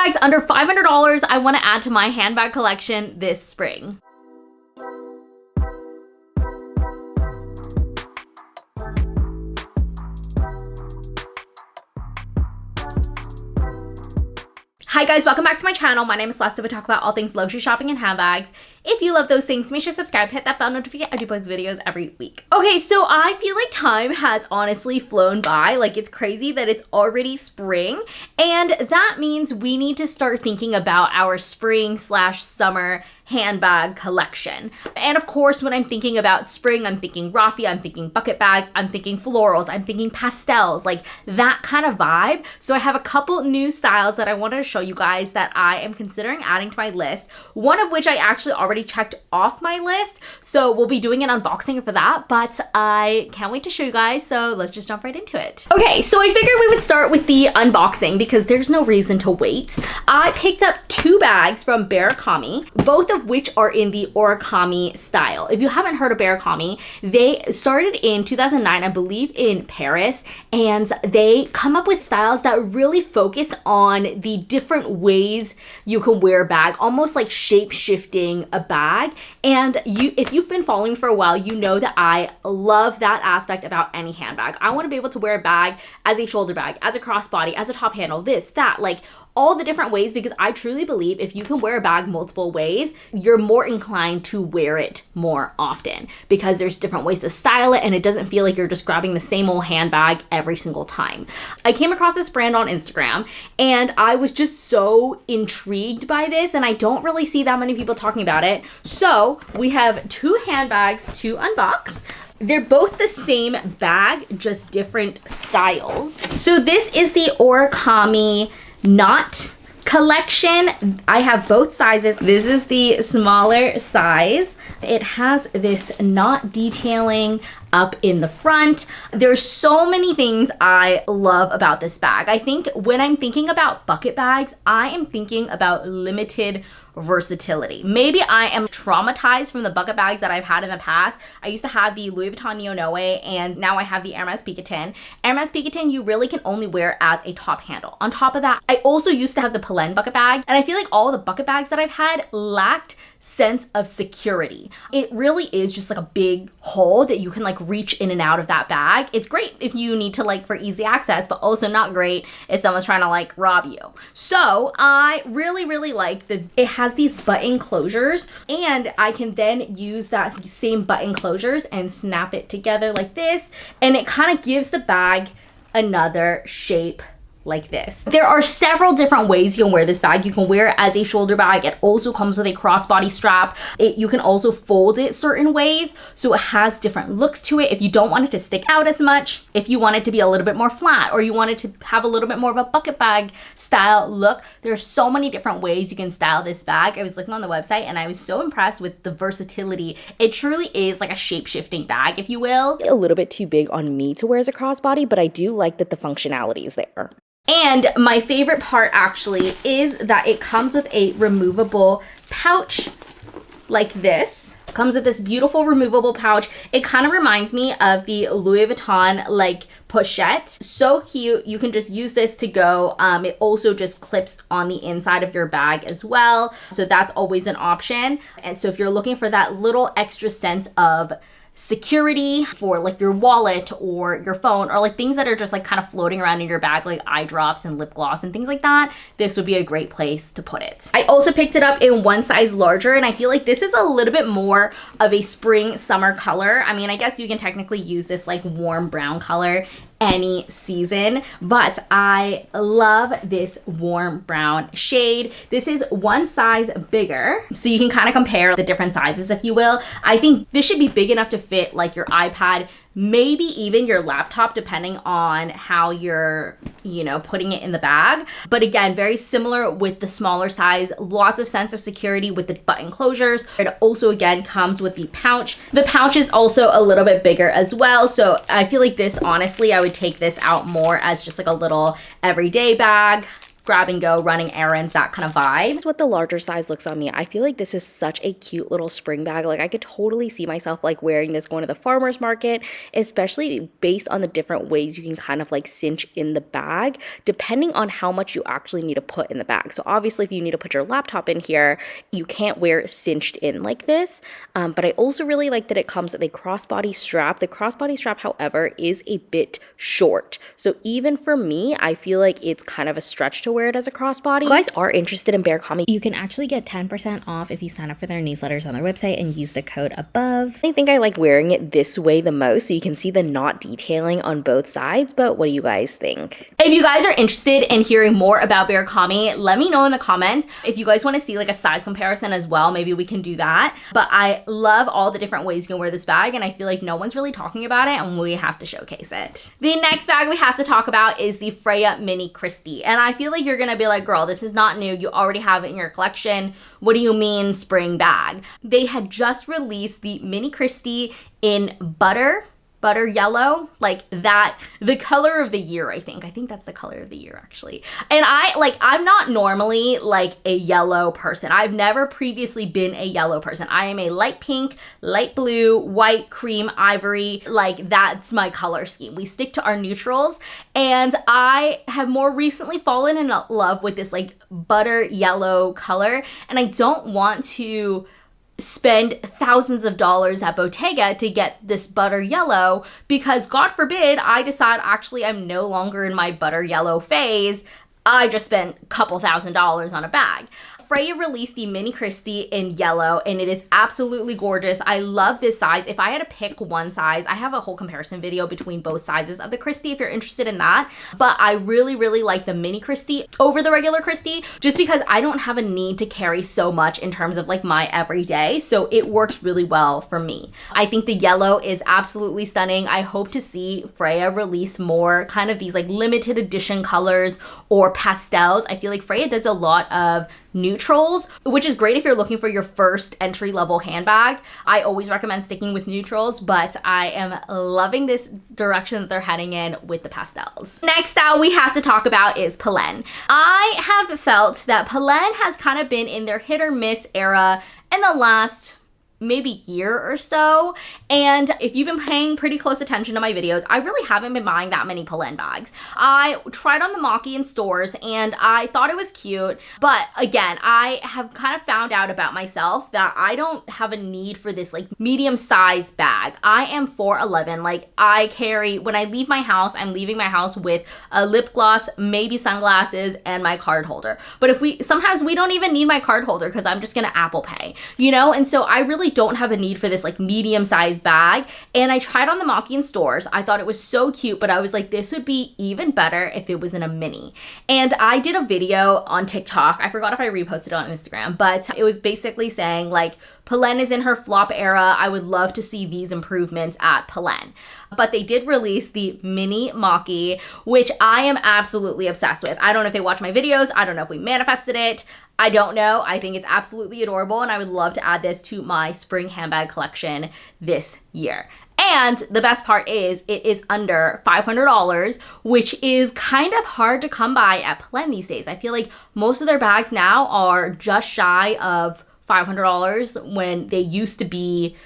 handbags under $500 I want to add to my handbag collection this spring. Hi guys, welcome back to my channel. My name is Celesta. We talk about all things luxury shopping and handbags. If you love those things, make sure to subscribe, hit that bell notification. I do post videos every week. Okay, so I feel like time has honestly flown by. Like, it's crazy that it's already spring, and that means we need to start thinking about our spring/summer handbag collection. And of course, when I'm thinking about spring, I'm thinking raffia, I'm thinking bucket bags, I'm thinking florals, I'm thinking pastels, like that kind of vibe. So I have a couple new styles that I wanted to show you guys that I am considering adding to my list, one of which I actually already checked off my list, so we'll be doing an unboxing for that, but I can't wait to show you guys, so let's just jump right into it. Okay, so I figured we would start with the unboxing because there's no reason to wait. I picked up two bags from Beracamy, both of which are in the origami style. If you haven't heard of Beracamy, they started in 2009, I believe, in Paris, and they come up with styles that really focus on the different ways you can wear a bag, almost like shape-shifting a bag. And if you've been following for a while, you know that I love that aspect about any handbag. I want to be able to wear a bag as a shoulder bag, as a crossbody, as a top handle, this, that, like all the different ways, because I truly believe if you can wear a bag multiple ways, you're more inclined to wear it more often because there's different ways to style it and it doesn't feel like you're just grabbing the same old handbag every single time. I came across this brand on Instagram and I was just so intrigued by this, and I don't really see that many people talking about it. So we have two handbags to unbox. They're both the same bag, just different styles. So this is the Origami knot collection. I have both sizes. This is the smaller size. It has this knot detailing up in the front. There's so many things I love about this bag. I think when I'm thinking about bucket bags, I am thinking about limited versatility. Maybe I am traumatized from the bucket bags that I've had in the past. I used to have the Louis Vuitton Neo Noe, and now I have the Hermes Picotin. Hermes Picotin you really can only wear as a top handle. On top of that, I also used to have the Polène bucket bag, and I feel like all the bucket bags that I've had lacked sense of security. It really is just like a big hole that you can like reach in and out of that bag. It's great if you need to like for easy access, but also not great if someone's trying to like rob you. So I really like that it has these button closures, and I can then use that same button closures and snap it together like this, and it kind of gives the bag another shape like this. There are several different ways you can wear this bag. You can wear it as a shoulder bag. It also comes with a crossbody strap. You can also fold it certain ways, so it has different looks to it. If you don't want it to stick out as much, if you want it to be a little bit more flat, or you want it to have a little bit more of a bucket bag style look, there's so many different ways you can style this bag. I was looking on the website and I was so impressed with the versatility. It truly is like a shape-shifting bag, if you will. A little bit too big on me to wear as a crossbody, but I do like that the functionality is there. And my favorite part actually is that it comes with a removable pouch like this. It comes with this beautiful removable pouch. It kind of reminds me of the Louis Vuitton like pochette. So cute. You can just use this to go. It also just clips on the inside of your bag as well. So that's always an option. And so if you're looking for that little extra sense of security for like your wallet or your phone, or like things that are just like kind of floating around in your bag, like eye drops and lip gloss and things like that, this would be a great place to put it. I also picked it up in one size larger, and I feel like this is a little bit more of a spring summer color. I mean, I guess you can technically use this like warm brown color any season, but I love this warm brown shade. This is one size bigger, so you can kind of compare the different sizes, if you will. I think this should be big enough to fit like your iPad, maybe even your laptop, depending on how you're, putting it in the bag. But again, very similar with the smaller size, lots of sense of security with the button closures. It also again comes with the pouch. The pouch is also a little bit bigger as well. So I feel like this, honestly, I would take this out more as just like a little everyday bag. grab and go, running errands, that kind of vibe. That's what the larger size looks on me. I feel like this is such a cute little spring bag. Like I could totally see myself like wearing this going to the farmer's market, especially based on the different ways you can kind of like cinch in the bag, depending on how much you actually need to put in the bag. So obviously if you need to put your laptop in here, you can't wear it cinched in like this. But I also really like that it comes with a crossbody strap. The crossbody strap, however, is a bit short. So even for me, I feel like it's kind of a stretch to wear it as a crossbody. If you guys are interested in Beracamy, you can actually get 10% off if you sign up for their newsletters on their website and use the code above. I think I like wearing it this way the most, so you can see the knot detailing on both sides, but what do you guys think? If you guys are interested in hearing more about Beracamy, let me know in the comments. If you guys want to see like a size comparison as well, maybe we can do that. But I love all the different ways you can wear this bag, and I feel like no one's really talking about it, and we have to showcase it. The next bag we have to talk about is the Freja Mini Christie, and I feel like you're gonna be like, girl, this is not new. You already have it in your collection. What do you mean spring bag? They had just released the Mini Christie in butter yellow, like that, the color of the year. I think that's the color of the year actually. And I'm not normally like a yellow person. I've never previously been a yellow person. I am a light pink, light blue, white, cream, ivory, like that's my color scheme. We stick to our neutrals, and I have more recently fallen in love with this like butter yellow color, and I don't want to spend thousands of dollars at Bottega to get this butter yellow, because God forbid I decide actually I'm no longer in my butter yellow phase. I just spent a couple $1,000s on a bag. Freja released the Mini Christie in yellow, and it is absolutely gorgeous. I love this size. If I had to pick one size, I have a whole comparison video between both sizes of the Christie if you're interested in that. But I really, really like the Mini Christie over the regular Christie, just because I don't have a need to carry so much in terms of like my everyday. So it works really well for me. I think the yellow is absolutely stunning. I hope to see Freja release more kind of these like limited edition colors or pastels. I feel like Freja does a lot of neutrals, which is great if you're looking for your first entry-level handbag. I always recommend sticking with neutrals, but I am loving this direction that they're heading in with the pastels. Next out we have to talk about is Polène. I have felt that Polène has kind of been in their hit or miss era in the last maybe year or so, and if you've been paying pretty close attention to my videos, I really haven't been buying that many Polène bags. I tried on the moky in stores and I thought it was cute, but again, I have kind of found out about myself that I don't have a need for this like medium size bag. I am 4'11", like I carry, when I leave my house, I'm leaving my house with a lip gloss, maybe sunglasses, and my card holder. But sometimes we don't even need my card holder because I'm just gonna Apple Pay, you know? And so I really don't have a need for this like medium sized bag. And I tried on the moky in stores. I thought it was so cute, but I was like, this would be even better if it was in a mini. And I did a video on TikTok. I forgot if I reposted it on Instagram, but it was basically saying like, Polène is in her flop era. I would love to see these improvements at Polène. But they did release the mini moky, which I am absolutely obsessed with. I don't know if they watch my videos. I don't know if we manifested it. I don't know. I think it's absolutely adorable, and I would love to add this to my spring handbag collection this year. And the best part is it is under $500, which is kind of hard to come by at Polène these days. I feel like most of their bags now are just shy of $500 when they used to be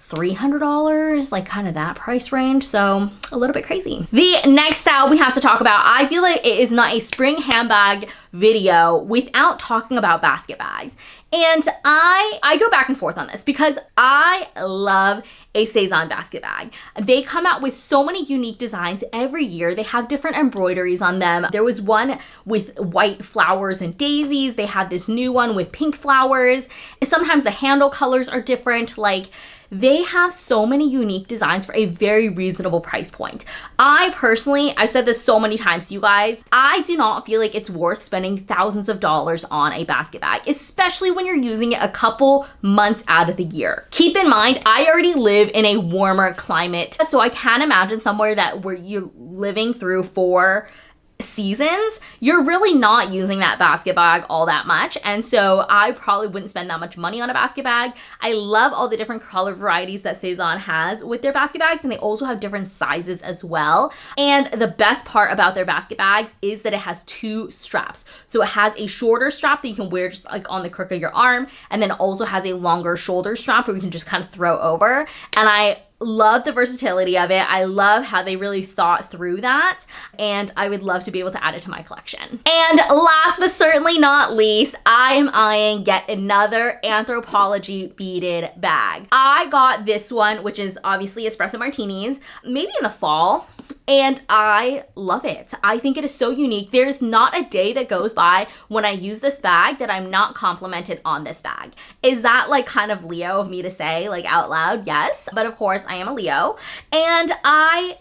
$300, like kind of that price range. So a little bit crazy. The next style we have to talk about, I feel like it is not a spring handbag video without talking about basket bags. And I go back and forth on this because I love a Sézane basket bag. They come out with so many unique designs every year. They have different embroideries on them. There was one with white flowers and daisies. They had this new one with pink flowers. And sometimes the handle colors are different. Like, they have so many unique designs for a very reasonable price point. I personally, I've said this so many times to you guys, I do not feel like it's worth spending thousands of dollars on a basket bag, especially when you're using it a couple months out of the year. Keep in mind, I already live in a warmer climate, so I can't imagine somewhere that where you're living through 4 seasons, you're really not using that basket bag all that much. And so I probably wouldn't spend that much money on a basket bag. I love all the different color varieties that Sézane has with their basket bags, and they also have different sizes as well. And the best part about their basket bags is that it has 2 straps. So it has a shorter strap that you can wear just like on the crook of your arm, and then it also has a longer shoulder strap where you can just kind of throw over. And I love the versatility of it. I love how they really thought through that, and I would love to be able to add it to my collection. And last but certainly not least, I am eyeing yet another Anthropologie beaded bag. I got this one, which is obviously espresso martinis, maybe in the fall, and I love it. I think it is so unique. There's not a day that goes by when I use this bag that I'm not complimented on this bag. Is that like kind of Leo of me to say like out loud? Yes, but of course I am a Leo, and I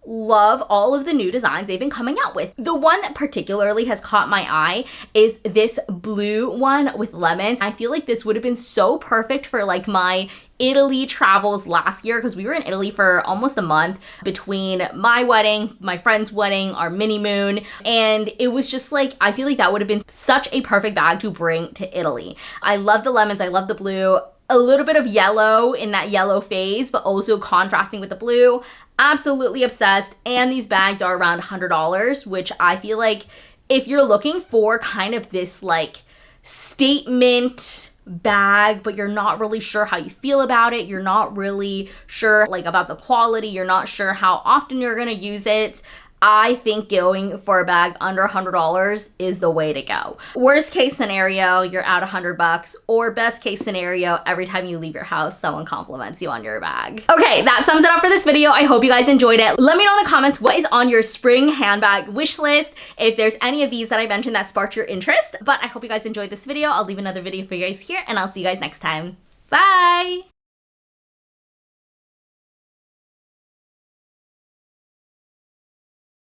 love all of the new designs they've been coming out with. The one that particularly has caught my eye is this blue one with lemons. I feel like this would have been so perfect for like my Italy travels last year, because we were in Italy for almost a month between my wedding, my friend's wedding, our mini moon, and it was just like, I feel like that would have been such a perfect bag to bring to Italy. I love the lemons, I love the blue, a little bit of yellow in that yellow phase, but also contrasting with the blue. Absolutely obsessed. And these bags are around $100, which I feel like if you're looking for kind of this like statement bag, but you're not really sure how you feel about it, you're not really sure like about the quality, you're not sure how often you're gonna use it, I think going for a bag under $100 is the way to go. Worst case scenario, you're out $100, or best case scenario, every time you leave your house, someone compliments you on your bag. Okay, that sums it up for this video. I hope you guys enjoyed it. Let me know in the comments what is on your spring handbag wish list, if there's any of these that I mentioned that sparked your interest. But I hope you guys enjoyed this video. I'll leave another video for you guys here, and I'll see you guys next time. Bye!